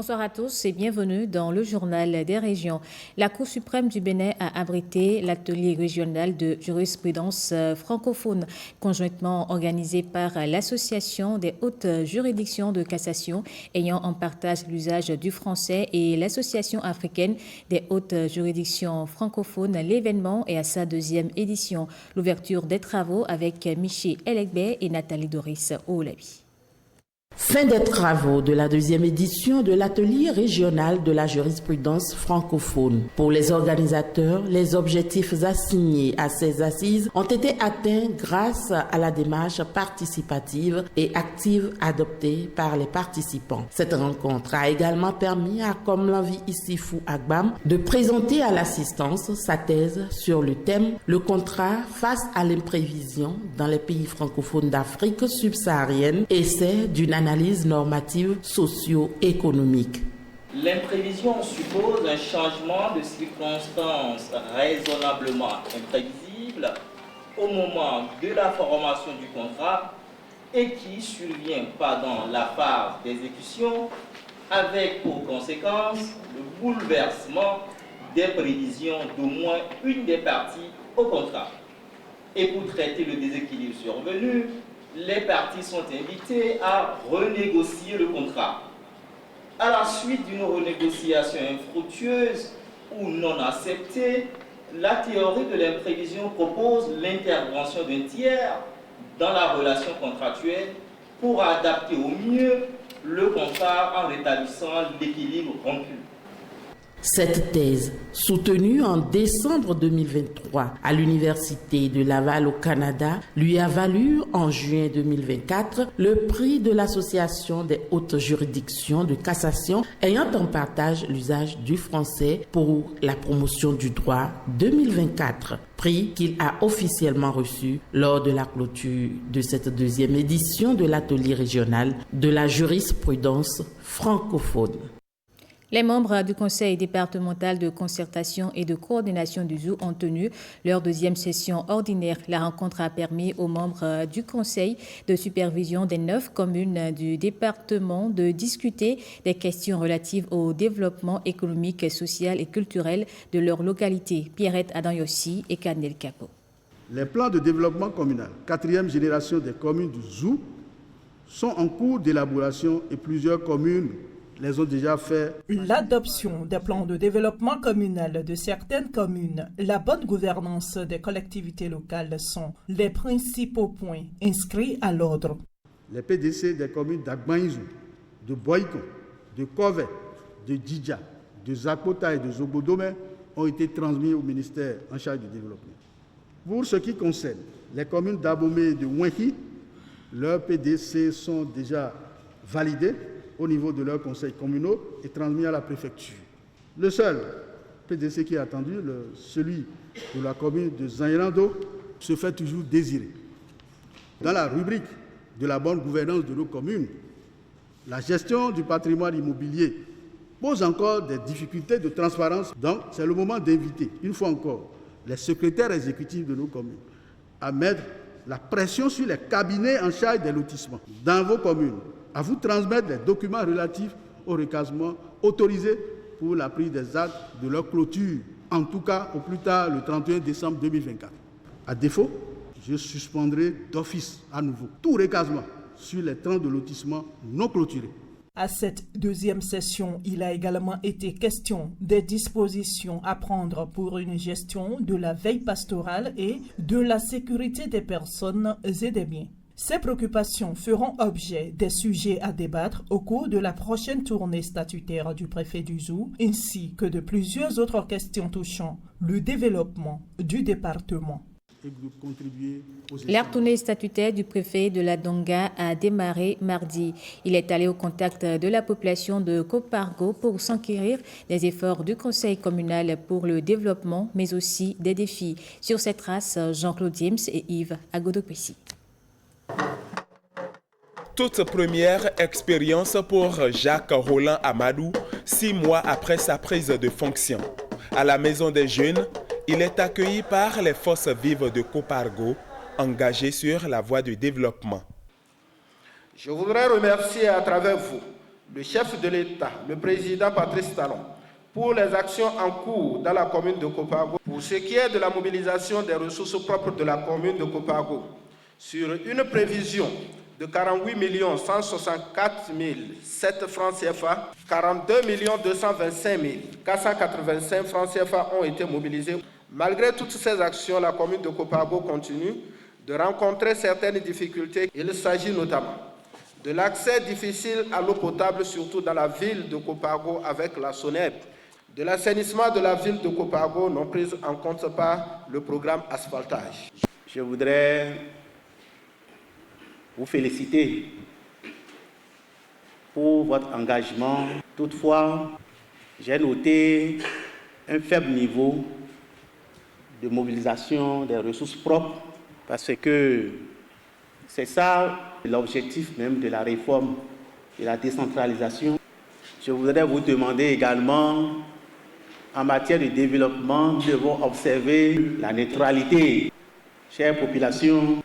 Bonsoir à tous et bienvenue dans le journal des régions. La Cour suprême du Bénin a abrité l'atelier régional de jurisprudence francophone, conjointement organisé par l'Association des hautes juridictions de cassation ayant en partage l'usage du français et l'Association africaine des hautes juridictions francophones. L'événement est à sa deuxième édition. L'ouverture des travaux avec Miché Elegbé et Nathalie Doris Oulabi. Fin des travaux de la deuxième édition de l'atelier régional de la jurisprudence francophone. Pour les organisateurs, les objectifs assignés à ces assises ont été atteints grâce à la démarche participative et active adoptée par les participants. Cette rencontre a également permis à Komlanvi Issifou Agbam de présenter à l'assistance sa thèse sur le thème « Le contrat face à l'imprévision dans les pays francophones d'Afrique subsaharienne, essai d'une analyse normative socio-économique ». L'imprévision suppose un changement de circonstances raisonnablement imprévisible au moment de la formation du contrat et qui survient pendant la phase d'exécution avec pour conséquence le bouleversement des prévisions d'au moins une des parties au contrat. Et pour traiter le déséquilibre survenu, les parties sont invitées à renégocier le contrat. À la suite d'une renégociation infructueuse ou non acceptée, la théorie de l'imprévision propose l'intervention d'un tiers dans la relation contractuelle pour adapter au mieux le contrat en rétablissant l'équilibre rompu. Cette thèse, soutenue en décembre 2023 à l'Université de Laval au Canada, lui a valu en juin 2024 le prix de l'Association des hautes juridictions de cassation ayant en partage l'usage du français pour la promotion du droit 2024, prix qu'il a officiellement reçu lors de la clôture de cette deuxième édition de l'atelier régional de la jurisprudence francophone. Les membres du Conseil départemental de concertation et de coordination du ZOU ont tenu leur deuxième session ordinaire. La rencontre a permis aux membres du Conseil de supervision des 9 communes du département de discuter des questions relatives au développement économique, social et culturel de leur localité. Pierrette Adanyossi et Kanel Kapo. Les plans de développement communal, 4e génération des communes du ZOU, sont en cours d'élaboration et plusieurs communes les ont déjà fait. L'adoption des plans de développement communal de certaines communes, la bonne gouvernance des collectivités locales sont les principaux points inscrits à l'ordre. Les PDC des communes d'Agbanizou, de Boïko, de Kové, de Djidja, de Zakota et de Zobodome ont été transmis au ministère en charge du développement. Pour ce qui concerne les communes d'Abomey et de Ouenki, leurs PDC sont déjà validés au niveau de leurs conseils communaux et transmis à la préfecture. Le seul PDC qui est attendu, celui de la commune de Zairando, se fait toujours désirer. Dans la rubrique de la bonne gouvernance de nos communes, la gestion du patrimoine immobilier pose encore des difficultés de transparence. Donc, c'est le moment d'inviter, une fois encore, les secrétaires exécutifs de nos communes à mettre la pression sur les cabinets en charge des lotissements dans vos communes, à vous transmettre les documents relatifs au recasement autorisés pour la prise des actes de leur clôture, en tout cas au plus tard le 31 décembre 2024. À défaut, je suspendrai d'office à nouveau tout recasement sur les 30 de lotissement non clôturés. À cette deuxième session, il a également été question des dispositions à prendre pour une gestion de la veille pastorale et de la sécurité des personnes et des biens. Ces préoccupations feront objet des sujets à débattre au cours de la prochaine tournée statutaire du préfet du ZOU, ainsi que de plusieurs autres questions touchant le développement du département. La tournée statutaire du préfet de la Donga a démarré mardi. Il est allé au contact de la population de Kopargo pour s'enquérir des efforts du conseil communal pour le développement, mais aussi des défis. Sur cette trace, Jean-Claude James et Yves Agodopessi. Toute première expérience pour Jacques Roland Amadou, 6 mois après sa prise de fonction. À la Maison des Jeunes, il est accueilli par les forces vives de Kopargo, engagées sur la voie du développement. Je voudrais remercier à travers vous le chef de l'État, le président Patrice Talon, pour les actions en cours dans la commune de Kopago, pour ce qui est de la mobilisation des ressources propres de la commune de Kopago, sur une prévision de 48 164 007 francs CFA, 42 225 485 francs CFA ont été mobilisés. Malgré toutes ces actions, la commune de Kopago continue de rencontrer certaines difficultés. Il s'agit notamment de l'accès difficile à l'eau potable, surtout dans la ville de Kopago avec la SONEB, de l'assainissement de la ville de Kopago, non pris en compte par le programme asphaltage. Je voudrais vous féliciter pour votre engagement. Toutefois, j'ai noté un faible niveau de mobilisation des ressources propres parce que c'est ça l'objectif même de la réforme et la décentralisation. Je voudrais vous demander également, en matière de développement, nous devons observer la neutralité. Chère population,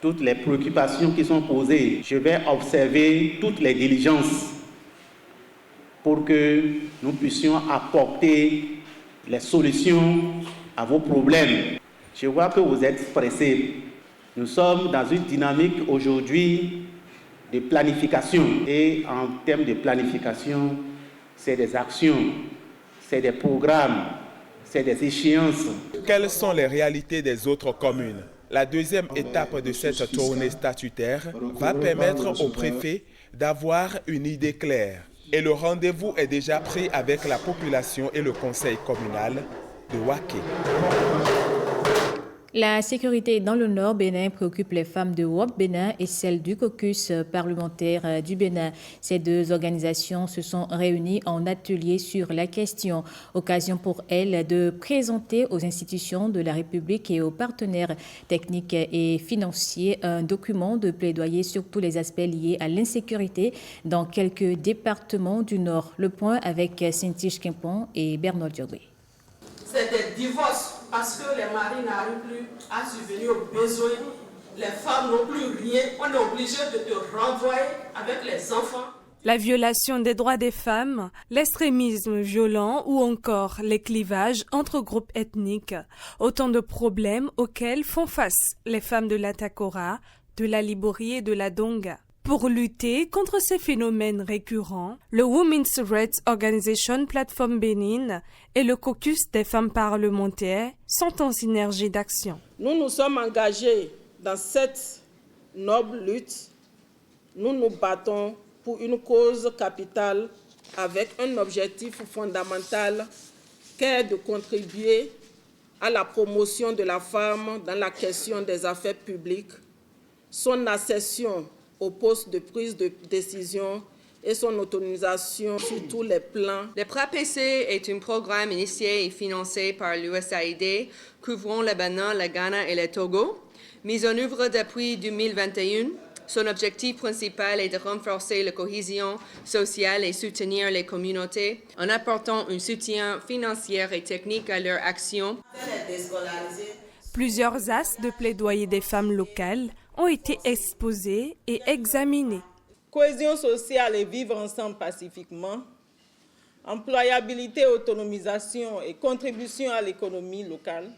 toutes les préoccupations qui sont posées, je vais observer toutes les diligences pour que nous puissions apporter les solutions à vos problèmes. Je vois que vous êtes pressés. Nous sommes dans une dynamique aujourd'hui de planification. Et en termes de planification, c'est des actions, c'est des programmes, c'est des échéances. Quelles sont les réalités des autres communes? La deuxième étape de cette tournée statutaire va permettre au préfet d'avoir une idée claire. Et le rendez-vous est déjà pris avec la population et le conseil communal de Waké. La sécurité dans le Nord Bénin préoccupe les femmes de WOP Bénin et celle du caucus parlementaire du Bénin. Ces deux organisations se sont réunies en atelier sur la question. Occasion pour elles de présenter aux institutions de la République et aux partenaires techniques et financiers un document de plaidoyer sur tous les aspects liés à l'insécurité dans quelques départements du Nord. Le point avec Cynthia Quimpon et Bernard Diogé. C'est des divorces parce que les maris n'arrivent plus à subvenir aux besoins. Les femmes n'ont plus rien. On est obligé de te renvoyer avec les enfants. La violation des droits des femmes, l'extrémisme violent ou encore les clivages entre groupes ethniques. Autant de problèmes auxquels font face les femmes de la Takora, de la Libori et de la Donga. Pour lutter contre ces phénomènes récurrents, le Women's Rights Organization Platform Bénin et le caucus des femmes parlementaires sont en synergie d'action. Nous nous sommes engagés dans cette noble lutte. Nous nous battons pour une cause capitale avec un objectif fondamental qui est de contribuer à la promotion de la femme dans la question des affaires publiques, son accession au poste de prise de décision et son autonomisation sur tous les plans. Le PRAPC est un programme initié et financé par l'USAID couvrant le Bénin, le Ghana et le Togo. Mis en œuvre depuis 2021, son objectif principal est de renforcer la cohésion sociale et soutenir les communautés en apportant un soutien financier et technique à leur action. Plusieurs axes de plaidoyer des femmes locales ont été exposés et examinés. Cohésion sociale et vivre ensemble pacifiquement, employabilité, autonomisation et contribution à l'économie locale,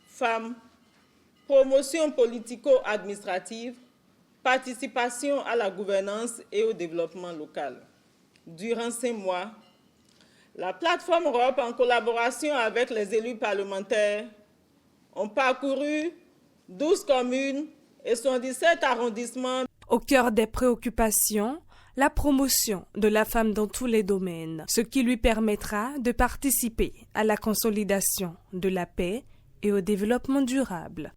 femmes, promotion politico-administrative, participation à la gouvernance et au développement local. Durant 5 mois, la plateforme Europe, en collaboration avec les élus parlementaires, ont parcouru 12 communes et 77 arrondissements. Au cœur des préoccupations, la promotion de la femme dans tous les domaines, ce qui lui permettra de participer à la consolidation de la paix et au développement durable.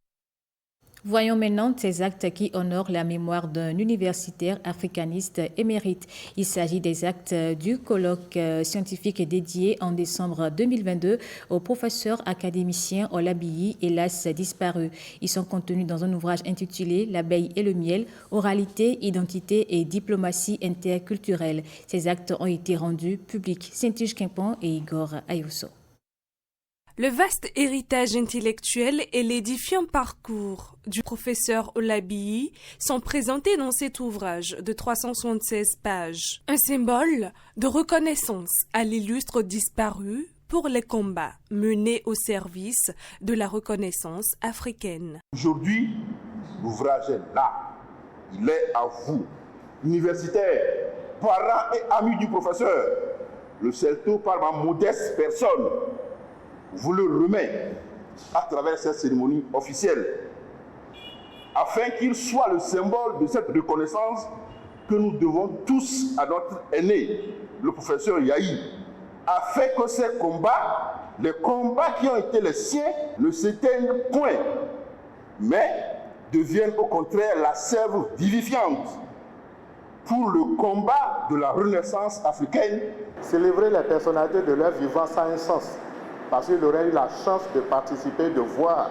Voyons maintenant ces actes qui honorent la mémoire d'un universitaire africaniste émérite. Il s'agit des actes du colloque scientifique dédié en décembre 2022 au professeur académicien Olabiyi, hélas disparu. Ils sont contenus dans un ouvrage intitulé « L'abeille et le miel, oralité, identité et diplomatie interculturelle ». Ces actes ont été rendus publics. Cynthia Quimpon et Igor Ayuso. Le vaste héritage intellectuel et l'édifiant parcours du professeur Olabiyi sont présentés dans cet ouvrage de 376 pages. Un symbole de reconnaissance à l'illustre disparu pour les combats menés au service de la reconnaissance africaine. Aujourd'hui, l'ouvrage est là. Il est à vous, universitaires, parents et amis du professeur. Le CELTO, par ma modeste personne, vous le remet à travers cette cérémonie officielle, afin qu'il soit le symbole de cette reconnaissance que nous devons tous à notre aîné, le professeur Yahi, afin que ces combats, les combats qui ont été les siens, ne s'éteignent point, mais deviennent au contraire la sève vivifiante pour le combat de la renaissance africaine. Célébrer les personnalités de leur vivant ça a un sens, parce qu'il aurait eu la chance de participer, de voir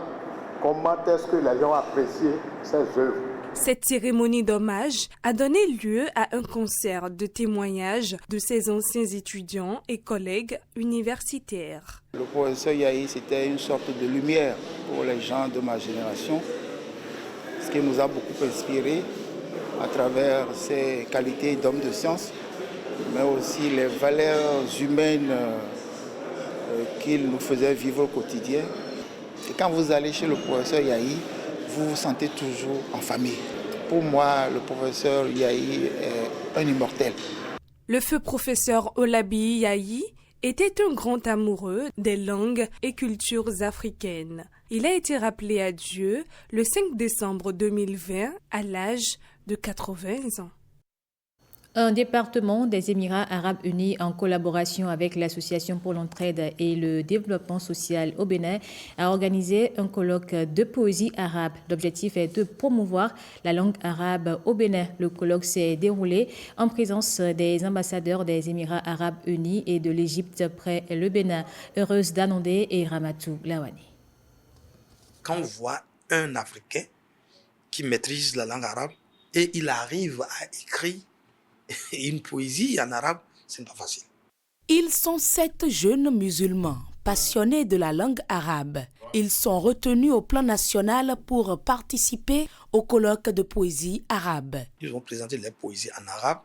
comment est-ce que les gens ont apprécié ces œuvres. Cette cérémonie d'hommage a donné lieu à un concert de témoignages de ses anciens étudiants et collègues universitaires. Le professeur Yahi, c'était une sorte de lumière pour les gens de ma génération, ce qui nous a beaucoup inspiré à travers ses qualités d'homme de science, mais aussi les valeurs humaines qu'il nous faisait vivre au quotidien. Et quand vous allez chez le professeur Yahi, vous vous sentez toujours en famille. Pour moi, le professeur Yahi est un immortel. Le feu professeur Olabiyi Yahi était un grand amoureux des langues et cultures africaines. Il a été rappelé à Dieu le 5 décembre 2020 à l'âge de 80 ans. Un département des Émirats arabes unis en collaboration avec l'Association pour l'entraide et le développement social au Bénin a organisé un colloque de poésie arabe. L'objectif est de promouvoir la langue arabe au Bénin. Le colloque s'est déroulé en présence des ambassadeurs des Émirats arabes unis et de l'Égypte près le Bénin, Heureuse Danondé et Ramatou Lawani. Quand on voit un Africain qui maîtrise la langue arabe et il arrive à écrire une poésie en arabe, ce n'est pas facile. Ils sont 7 jeunes musulmans passionnés de la langue arabe. Ils sont retenus au plan national pour participer au colloque de poésie arabe. Ils ont présenté les poésies en arabe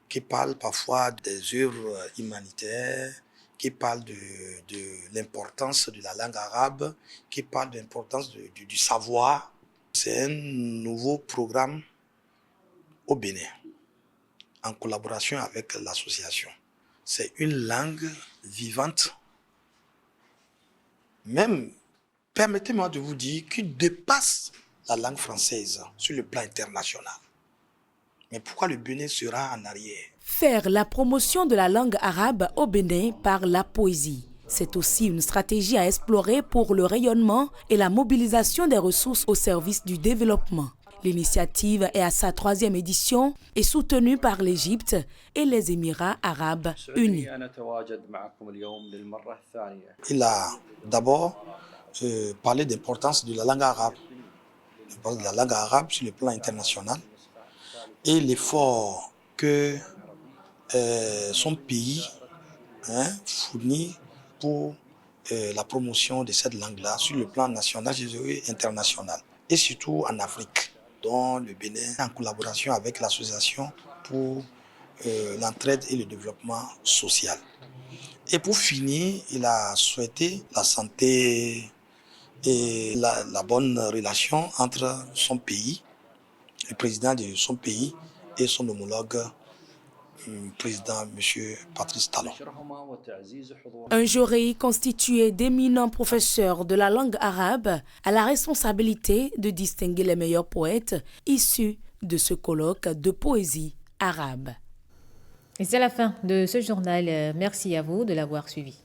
qui parlent parfois des œuvres humanitaires, qui parlent de l'importance de la langue arabe, qui parlent de l'importance du savoir. C'est un nouveau programme au Bénin, en collaboration avec l'association. C'est une langue vivante, même, permettez-moi de vous dire, qui dépasse la langue française sur le plan international. Mais pourquoi le Bénin sera en arrière? Faire la promotion de la langue arabe au Bénin par la poésie. C'est aussi une stratégie à explorer pour le rayonnement et la mobilisation des ressources au service du développement. L'initiative est à sa 3e édition et soutenue par l'Égypte et les Émirats arabes unis. Il a d'abord parlé de l'importance de la langue arabe, de la langue arabe sur le plan international et l'effort que son pays fournit pour la promotion de cette langue-là sur le plan national et international, et surtout en Afrique, dont le Bénin, en collaboration avec l'association pour l'entraide et le développement social. Et pour finir, il a souhaité la santé et la bonne relation entre son pays, le président de son pays et son homologue, président M. Patrice Talon. Un jury constitué d'éminents professeurs de la langue arabe a la responsabilité de distinguer les meilleurs poètes issus de ce colloque de poésie arabe. Et c'est la fin de ce journal. Merci à vous de l'avoir suivi.